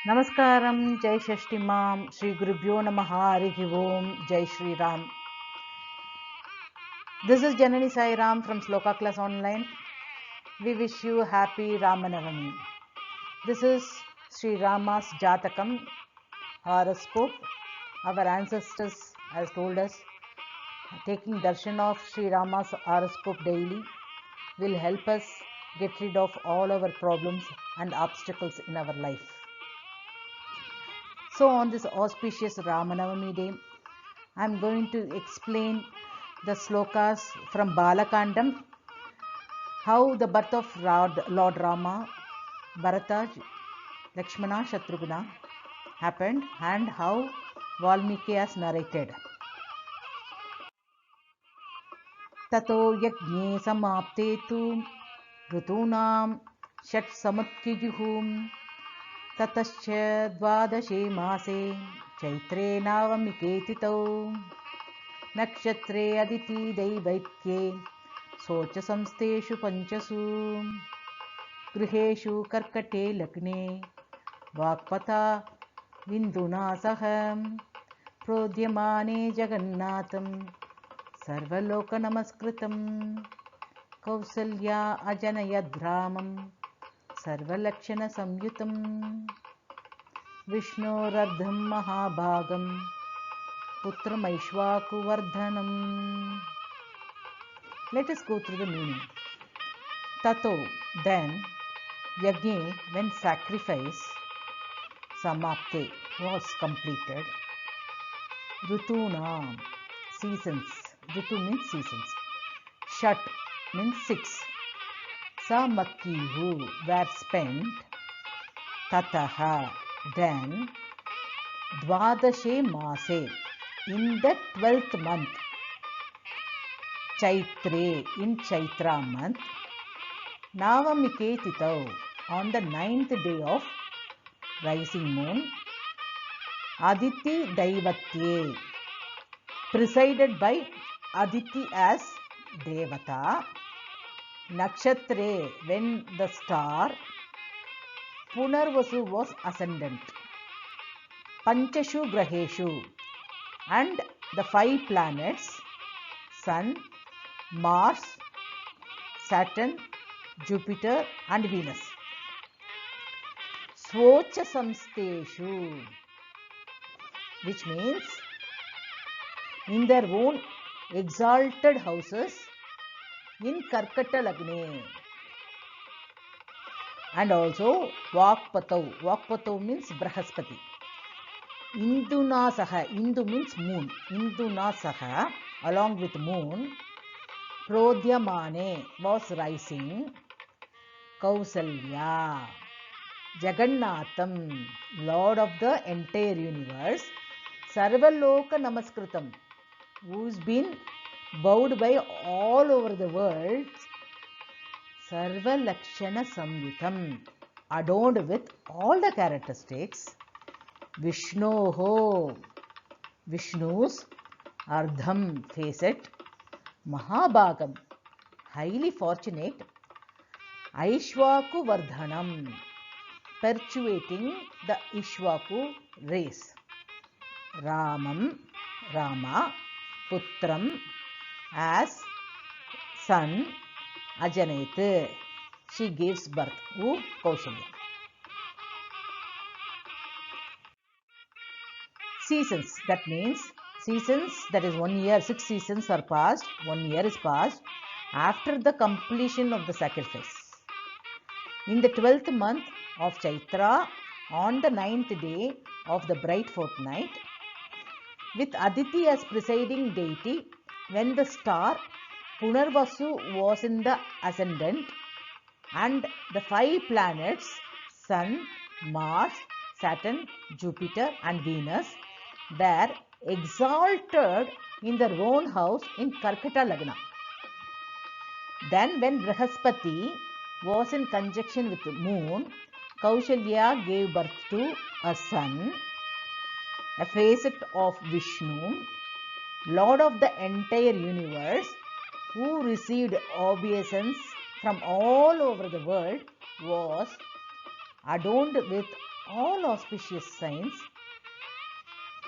Namaskaram, Jai Shashti Mam, Shri Gurubhyo Namaha, Harihi Om, Jai Shri Ram. This is Janani Sai Ram from Sloka Class Online. We wish you happy Ramanavami. This is Sri Rama's Jatakam horoscope. Our ancestors has told us taking darshan of Sri Rama's horoscope daily will help us get rid of all our problems and obstacles in our life. So on this auspicious Ramanavami day, I am going to explain the slokas from Balakandam, how the birth of Lord Rama, Bharata, Lakshmana, Shatrughna happened and how Valmiki has narrated. Tato yajne samapte tu ऋतूनां षट् समुत्थिजुः ततश्च द्वादशे मासे चैत्रे नवमिके तिथौ नक्षत्रे अदिति दैवैत्ये शोचसंस्थेषु पञ्चसु गृहेषु कर्कटे लग्ने वाक्पथा विन्दुना सह प्रोद्यमाने जगन्नाथं सर्वलोकनमस्कृतं Kausalya अजनयद्रामं सर्वलक्षणसंयुतं विष्णोरर्धं महाभागं पुत्रमैश्वाकुवर्धनम्. Let us go through the meaning. Tato, then, yajne, when sacrifice, samapte, was completed, ऋतूनां, seasons, Ritu means seasons, षट means 6, samakkihu were spent, tataha, then, dvadashe mase, in the 12th month, chaitre, in chaitra month, navamike tithau, on the 9th day of rising moon, aditi daivatye, presided by Aditi as Devata, Nakshatre, when the star, Punarvasu was ascendant, Panchashu Graheshu, and the 5 planets, Sun, Mars, Saturn, Jupiter and Venus. Svocha Samsteshu, which means in their own exalted houses in Karkata Lagne, and also Vakpatau. Vakpatau means Brahaspati. Induna Saha, Indu means moon. Induna Saha, along with moon, Prodhyamane was rising, Kausalya, Jagannatham, Lord of the entire universe, Sarvaloka Namaskritam, who's been bowed by all over the world, Sarva Lakshana Samyutam, adorned with all the characteristics, Vishnoho, Vishnu's Ardham, facet, Mahabhagam, highly fortunate, Aishwaku Vardhanam, perpetuating the Ishwaku race, Ramam, Rama, Putram, as son, Ajanayat, she gives birth, who? Kaushalya. Seasons, that means seasons, that is 1 year, 6 seasons are passed, 1 year is passed after the completion of the sacrifice. In the 12th month of Chaitra, on the 9th day of the bright fortnight, with Aditi as presiding deity, when the star Punarvasu was in the ascendant and the 5 planets, Sun, Mars, Saturn, Jupiter and Venus, were exalted in their own house in Karkata Lagna. Then when Brahaspati was in conjunction with the moon, Kaushalya gave birth to a son, a facet of Vishnu, Lord of the entire universe, who received obeisance from all over the world, was adorned with all auspicious signs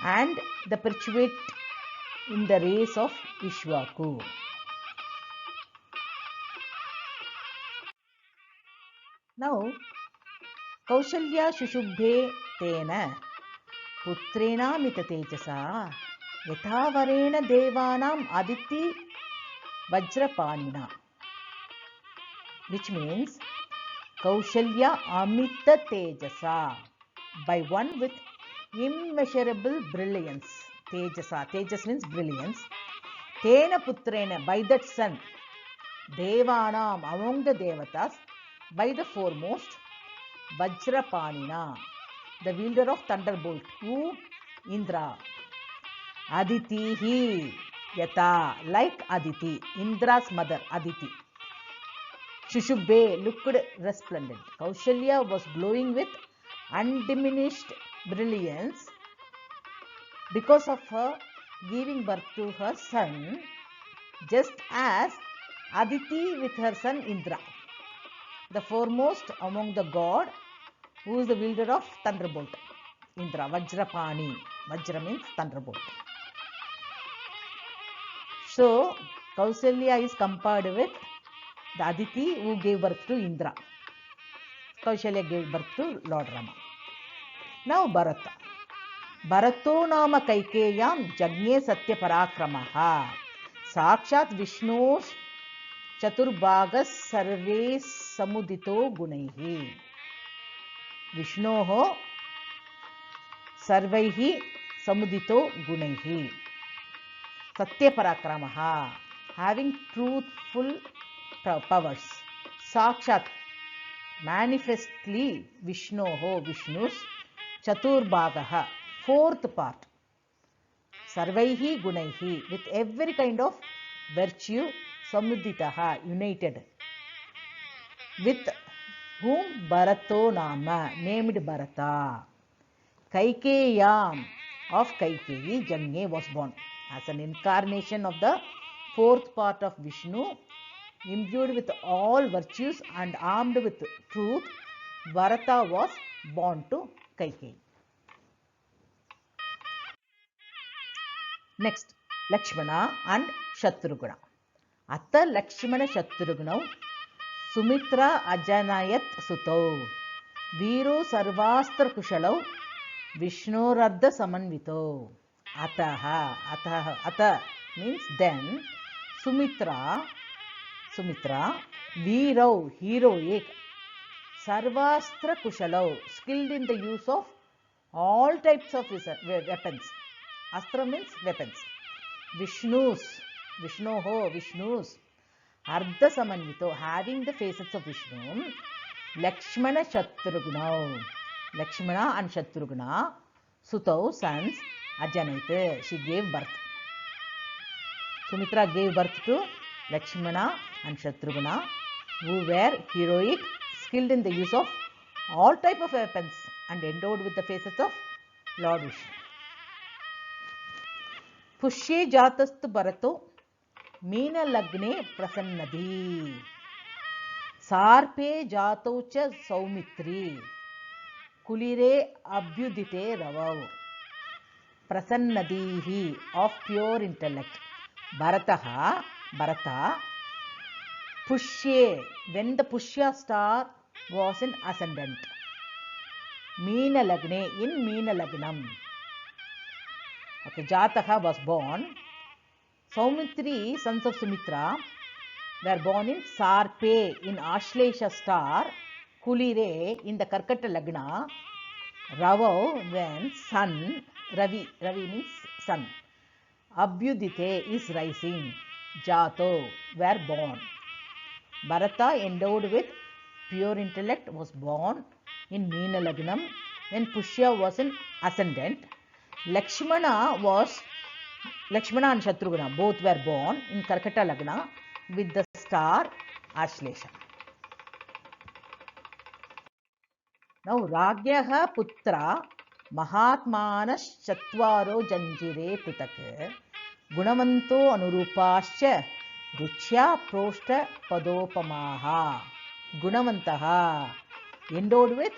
and the perpetuate in the race of Ishwaku. Now, Kaushalya Shushubhe Tena Putrena Mitatejasa Yathavarena Devanam Aditi Vajrapanina, which means Kaushalya Amita Tejasa, by one with immeasurable brilliance. Tejasa, Tejas means brilliance. Tena Putrena, by that son. Devanam, among the Devatas, by the foremost. Vajrapanina, the wielder of thunderbolt. Who? Indra. Aditihi, Yata, like Aditi, Indra's mother, Aditi. Shushubhe looked resplendent. Kaushalya was glowing with undiminished brilliance because of her giving birth to her son, just as Aditi with her son Indra, the foremost among the god, who is the wielder of thunderbolt. Indra, Vajrapani. Vajra means thunderbolt. So, Kausalya is compared with the Aditi who gave birth to Indra. Kaushalya gave birth to Lord Rama. Now Bharata. Bharato nama Kaikeyam Jagne Satya Parakramaha Sakshat Vishnu Chaturbhagas Sarve Samudito Gunaihi. Vishnoho Sarvaihi Samudito Gunaihi. Satya Parakramaha, having truthful powers. Sakshat, manifestly, Vishnoho, Vishnu's Chaturbhagaha, fourth part. Sarvaihi Gunaihi, with every kind of virtue, Samuditaha, united. With whom Bharato Nama, named Bharata. Kaikeyam, of Kaikeyi, Jange was born as an incarnation of the fourth part of Vishnu, imbued with all virtues and armed with truth. Bharata was born to Kaikeyi. Next, Lakshmana and Shatrughna. Atta Lakshmana Shatrughna Sumitra Ajanayat Sutau Viro Sarvastra Kushalau Vishnoradha Samanvito. Ataha, Ataha, Ata means then. Sumitra, Viro, heroic. Sarvastra Kushalau, skilled in the use of all types of weapons. Astra means weapons. Vishnu's, Ardha Samanvito, having the faces of Vishnu. Lakshmana Shatrughna, Lakshmana and Shatrughna, Sutau, sons, Ajanayat, she gave birth. Sumitra gave birth to Lakshmana and Shatrughna, who were heroic, skilled in the use of all type of weapons and endowed with the faces of Lord Vishnu. Pushye Jatastu Bharato Meena Lagne Prasannadi Sarpe Jatocha Saumitri Kulire Abhyudite Ravau. Prasannadihi, of pure intellect. Bharata, Pushye, when the Pushya star was in ascendant. Meena Lagne, in Meena Lagnam. Okay, Jataka was born. Saumitri, sons of Sumitra, were born in Sarpe, in Ashlesha star. Kulire, in the Karkata Lagna. Ravo, when sun. Ravi means sun. Abhyudite is rising. Jato, were born. Bharata, endowed with pure intellect, was born in Meena Lagnam when Pushya was in ascendant. Lakshmana and Shatrughna both were born in Karkata Lagna with the star Ashlesha. Now Ragyaha Putra Mahatmanas Chatvaro Janjire Pritake Gunamanto Anurupascha Ruchya Proshta Padopamaha. Gunamantaha, endowed with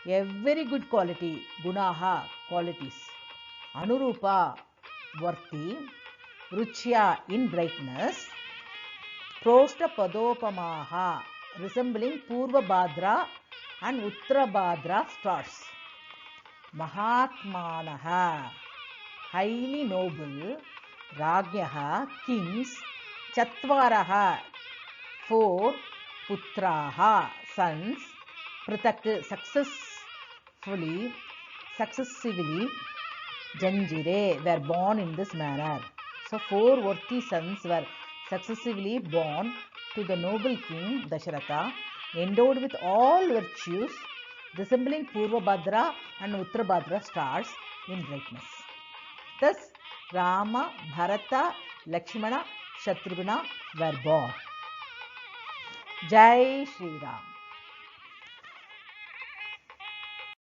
A very good quality, gunaha, qualities. Anurupa, worthy. Ruchya, in brightness. Prosta padopamaha, resembling Purva Bhadra and Uttara Bhadra stars. Mahatmanaha, highly noble. Ragyaha, kings. Chatvaraha, 4. Putraha, sons. Pratak, successively. Janjire, were born in this manner. So 4 worthy sons were successively born to the noble king Dasharatha, endowed with all virtues, resembling Purvabhadra and Uttarabhadra stars in brightness. Thus, Rama, Bharata, Lakshmana, Shatrughna were born. Jai Shri Ram.